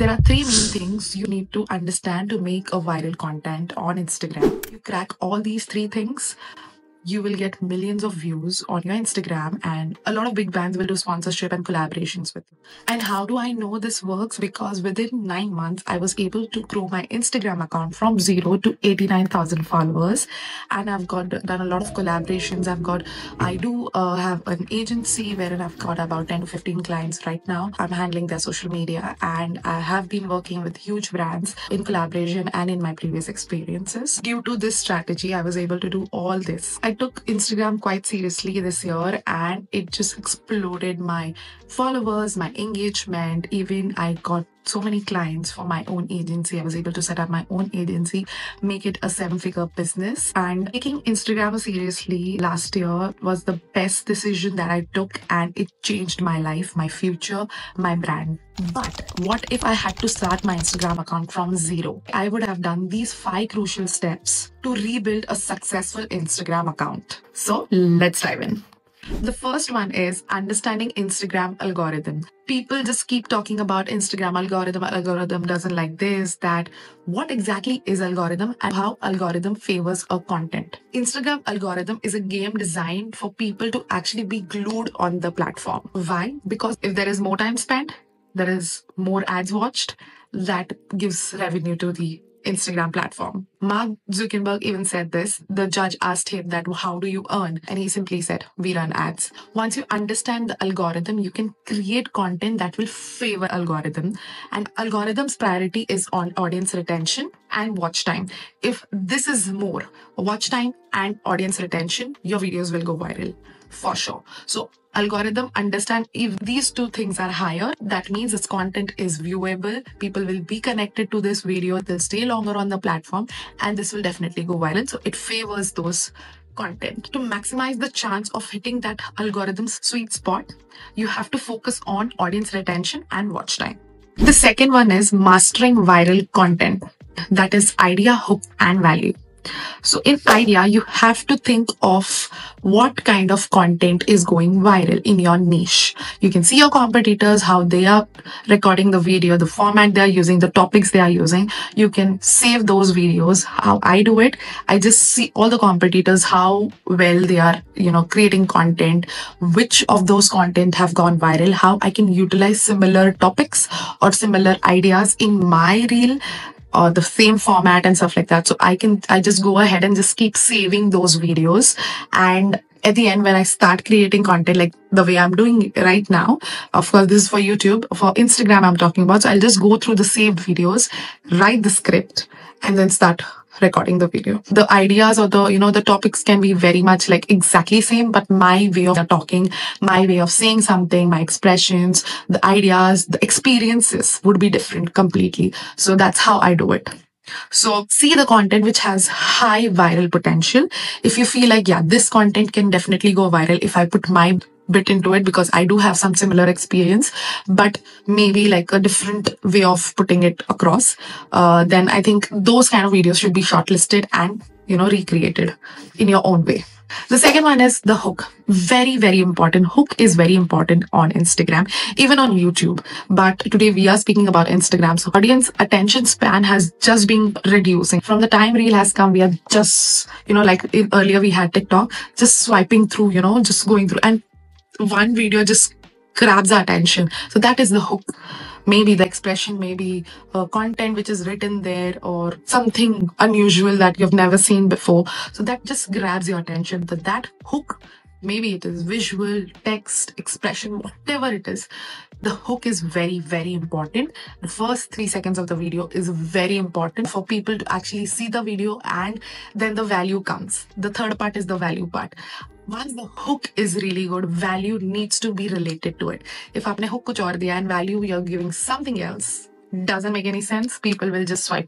There are three main things you need to understand to make a viral content on Instagram. You crack all these three things, you will get millions of views on your Instagram, and a lot of big brands will do sponsorship and collaborations with you. And how do I know this works? Because within 9 months, I was able to grow my Instagram account from 0 to 89,000 followers. And I've done a lot of collaborations. I do have an agency wherein I've got about 10 to 15 clients right now. I'm handling their social media, and I have been working with huge brands in collaboration and in my previous experiences. Due to this strategy, I was able to do all this. I took Instagram quite seriously this year, and it just exploded my followers, my engagement. Even I got so many clients for my own agency. I was able to set up my own agency, make it a 7-figure business. And taking Instagram seriously last year was the best decision that I took, and it changed my life, my future, my brand. But what if I had to start my Instagram account from zero? I would have done these 5 crucial steps to rebuild a successful Instagram account. So let's dive in. The first one is understanding Instagram algorithm. People just keep talking about Instagram algorithm doesn't like this, that. What exactly is algorithm and how algorithm favors a content? Instagram algorithm is a game designed for people to actually be glued on the platform. Why? Because if there is more time spent, there is more ads watched, that gives revenue to the Instagram platform. Mark Zuckerberg even said this. The judge asked him that, how do you earn? And he simply said, we run ads. Once you understand the algorithm, you can create content that will favor algorithm. And algorithm's priority is on audience retention and watch time. If this is more watch time and audience retention, your videos will go viral for sure. So algorithm understand if these two things are higher, that means this content is viewable, people will be connected to this video, they'll stay longer on the platform, and this will definitely go viral. So it favors those content. To maximize the chance of hitting that algorithm's sweet spot, you have to focus on audience retention and watch time. The second one is mastering viral content. That is idea, hook, and value. So in idea, you have to think of what kind of content is going viral in your niche. You can see your competitors, how they are recording the video, the format they are using, the topics they are using. You can save those videos. How I do it, I just see all the competitors, how well they are, creating content, which of those content have gone viral, how I can utilize similar topics or similar ideas in my reel, or the same format and stuff like that. So I just go ahead and just keep saving those videos. And at the end, when I start creating content like the way I'm doing right now, of course, this is for YouTube, for Instagram I'm talking about. So I'll just go through the saved videos, write the script, and then start recording the video. The ideas or the topics can be very much like exactly same, but my way of talking, my way of saying something, my expressions, the ideas, the experiences would be different completely. So that's how I do it. So see the content which has high viral potential. If you feel like, yeah, this content can definitely go viral if I put my bit into it, because I do have some similar experience, but maybe like a different way of putting it across, then I think those kind of videos should be shortlisted and, recreated in your own way. The second one is the hook. Very, very important. Hook is very important on Instagram, even on YouTube. But today we are speaking about Instagram. So audience attention span has just been reducing. From the time reel has come, we are just, earlier we had TikTok, just swiping through, just going through, and one video just grabs our attention. So that is the hook. Maybe the expression, maybe content which is written there, or something unusual that you've never seen before. So that just grabs your attention. That hook, maybe it is visual, text, expression, whatever it is, the hook is very, very important. The first 3 seconds of the video is very important for people to actually see the video, and then the value comes. The third part is the value part. Once the hook is really good, value needs to be related to it. If aapne hook kuch aur diya and value you're giving something else, doesn't make any sense, people will just swipe.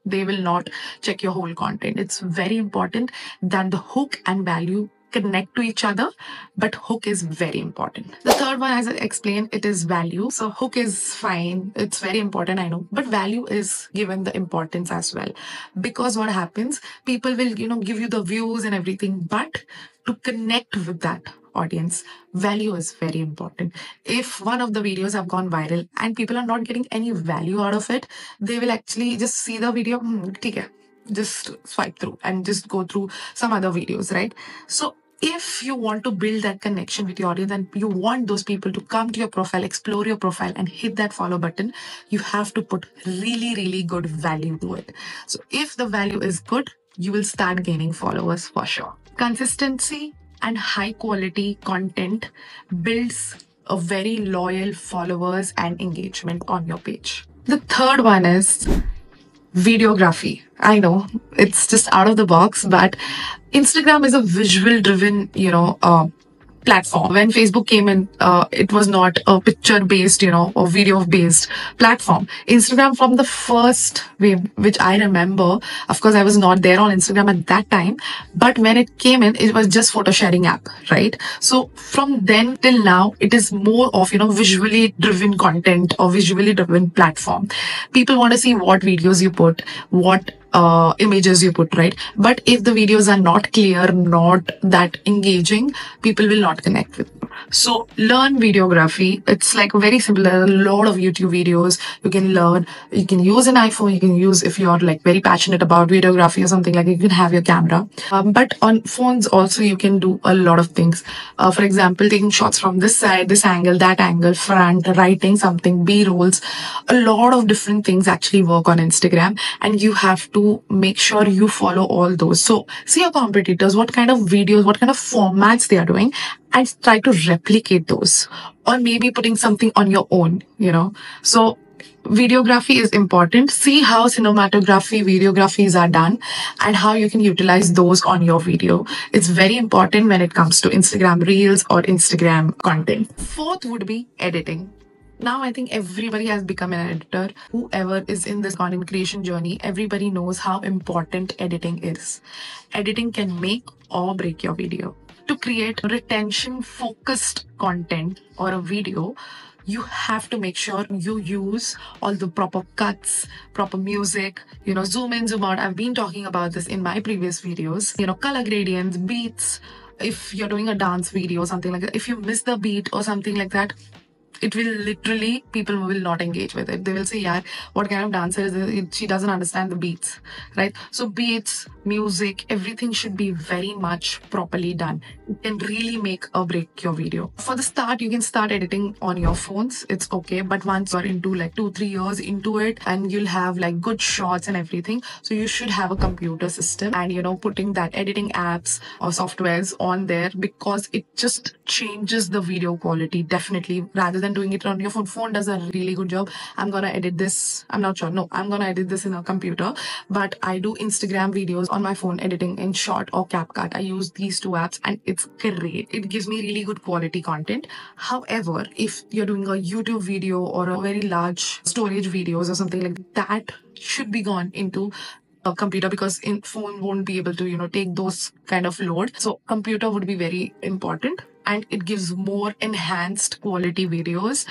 They will not check your whole content. It's very important that the hook and value connect to each other, but hook is very important. The third one, as I explained, it is value. So hook is fine, it's very important, I know, but value is given the importance as well, because what happens, people will give you the views and everything, but to connect with that audience. Value is very important. If one of the videos have gone viral and people are not getting any value out of it, they will actually just see the video, "ठीक है," just swipe through and just go through some other videos, right? So if you want to build that connection with your audience and you want those people to come to your profile, explore your profile, and hit that follow button, you have to put really, really good value to it. So if the value is good, you will start gaining followers for sure. Consistency and high quality content builds a very loyal followers and engagement on your page. The third one is videography. I know it's just out of the box, but Instagram is a visual driven, platform. When Facebook came in, it was not a picture based, or video based platform. Instagram, from the first way, which I remember, of course, I was not there on Instagram at that time, but when it came in, it was just photo sharing app, right? So from then till now, it is more of, visually driven content or visually driven platform. People want to see what videos you put, what images you put, right? But if the videos are not clear, not that engaging, people will not connect with you. So learn videography. It's like very simple. There are a lot of YouTube videos you can learn. You can use an iPhone. You can use, if you're like very passionate about videography or something, like you can have your camera. But on phones also, you can do a lot of things. For example, taking shots from this side, this angle, that angle, front, writing something, B-rolls. A lot of different things actually work on Instagram, and you have to make sure you follow all those. So see your competitors, what kind of videos, what kind of formats they are doing, and try to replicate those, or maybe putting something on your own, So videography is important. See how cinematography, videographies are done and how you can utilize those on your video. It's very important when it comes to Instagram Reels or Instagram content. Fourth would be editing. Now, I think everybody has become an editor. Whoever is in this content creation journey, everybody knows how important editing is. Editing can make or break your video. To create retention focused content or a video, you have to make sure you use all the proper cuts, proper music, zoom in, zoom out. I've been talking about this in my previous videos, color gradients, beats. If you're doing a dance video or something like that, if you miss the beat or something like that, it will literally, people will not engage with it. They will say, yeah, what kind of dancer is this? She doesn't understand the beats, right? So beats, music, everything should be very much properly done. It can really make or break your video. For the start, you can start editing on your phones. It's okay. But once you're into like 2-3 years into it, and you'll have like good shots and everything, so you should have a computer system and, putting that editing apps or softwares on there, because it just changes the video quality, definitely, rather than doing it on your phone. Phone does a really good job. I'm gonna edit this. I'm not sure. No, I'm gonna edit this in a computer. But I do Instagram videos on my phone, editing in Short or CapCut. I use these two apps and it's great. It gives me really good quality content. However, if you're doing a YouTube video or a very large storage videos or something like that, should be gone into a computer, because in phone won't be able to take those kind of load. So computer would be very important, and it gives more enhanced quality videos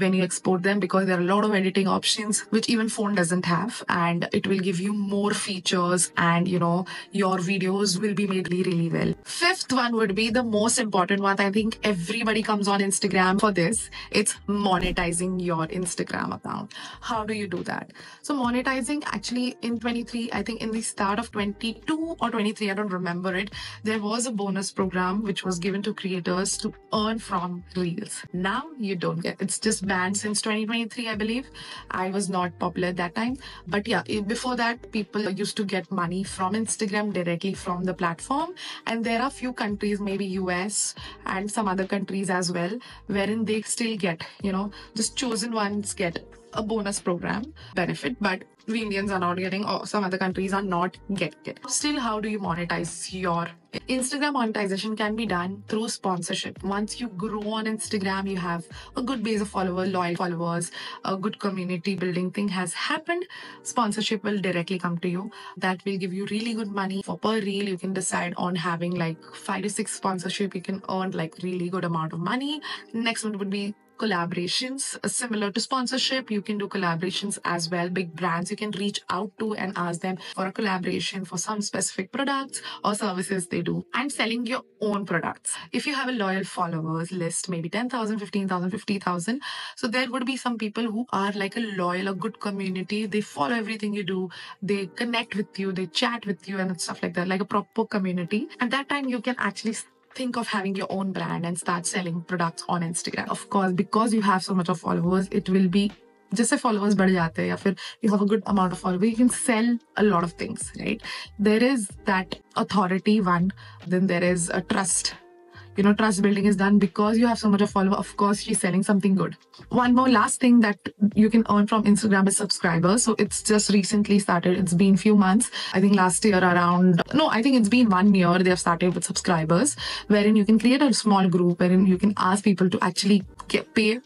when you export them, because there are a lot of editing options which even phone doesn't have, and it will give you more features, and your videos will be made really, really well. Fifth one would be the most important one. I think everybody comes on Instagram for this. It's monetizing your Instagram account. How do you do that? So monetizing, actually in 23, I think in the start of 22 or 23, I don't remember it, there was a bonus program which was given to creators to earn from Reels. Now you don't get. It's just banned since 2023, I believe. I was not popular at that time. But yeah, before that, people used to get money from Instagram directly from the platform. And there are few countries, maybe US and some other countries as well, wherein they still get, just chosen ones get a bonus program benefit, but we Indians are not getting, or some other countries are not getting it. Still, how do you monetize your Instagram? Monetization can be done through sponsorship. Once you grow on Instagram, you have a good base of followers, loyal followers, a good community building thing has happened, sponsorship will directly come to you. That will give you really good money. For per reel, you can decide on having like 5 to 6 sponsorship. You can earn like really good amount of money. Next one would be collaborations similar to sponsorship. You can do collaborations as well. Big brands you can reach out to and ask them for a collaboration for some specific products or services they do. And selling your own products. If you have a loyal followers list, maybe 10,000, 15,000, 50,000, so there would be some people who are like a loyal, a good community. They follow everything you do. They connect with you. They chat with you and stuff like that, like a proper community. At that time, you can actually think of having your own brand and start selling products on Instagram. Of course, because you have so much of followers, it will be जैसे followers बढ़ जाते हैं या फिर you have a good amount of followers, you can sell a lot of things, right? There is that authority one, then there is a trust. Trust building is done because you have so much of follower. Of course, she's selling something good. One more last thing that you can earn from Instagram is subscribers. So it's just recently started. It's been few months. I think last year I think it's been 1 year they have started with subscribers, wherein you can create a small group wherein you can ask people to actually pay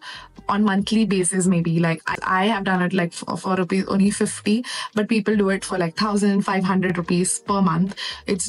on monthly basis. Maybe like I have done it like for rupees only 50, but people do it for like 1,500 rupees per month. It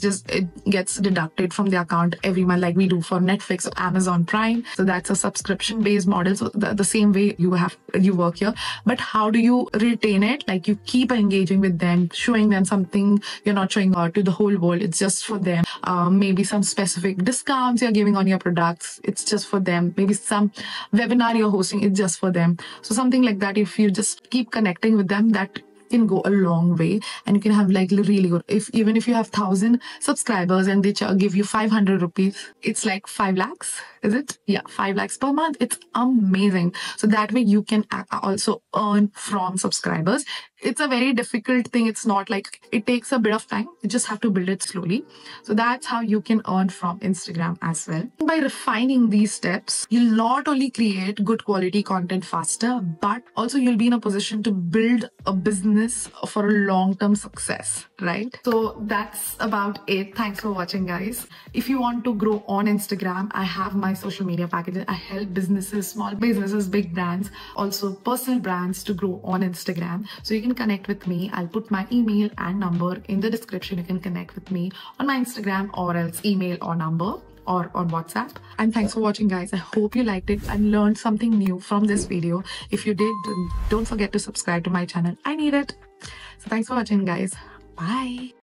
gets deducted from the account every month, like we do for Netflix or Amazon Prime. So that's a subscription based model. So the same way you work here. But how do you retain it? Like you keep engaging with them, showing them something you're not showing out to the whole world. It's just for them. Maybe some specific discounts you're giving on your products. It's just for them. Maybe some webinar you're hosting. It's just for them. So something like that, if you just keep connecting with them, that can go a long way, and you can have like really good, even if you have 1,000 subscribers and they give you 500 rupees, it's like 5 lakhs, is it? Yeah, 5 lakhs per month. It's amazing. So that way you can also earn from subscribers. It's a very difficult thing. It's not like it takes a bit of time. You just have to build it slowly. So that's how you can earn from Instagram as well. By refining these steps, you'll not only create good quality content faster, but also you'll be in a position to build a business for a long-term success, right? So that's about it. Thanks for watching, guys. If you want to grow on Instagram, I have my social media packages. I help businesses, small businesses, big brands, also personal brands to grow on Instagram. So you can connect with me. I'll put my email and number in the description. You can connect with me on my Instagram or else email or number or on WhatsApp. And thanks for watching, guys. I hope you liked it and learned something new from this video. If you did, don't forget to subscribe to my channel. I need it. So thanks for watching, guys. Bye.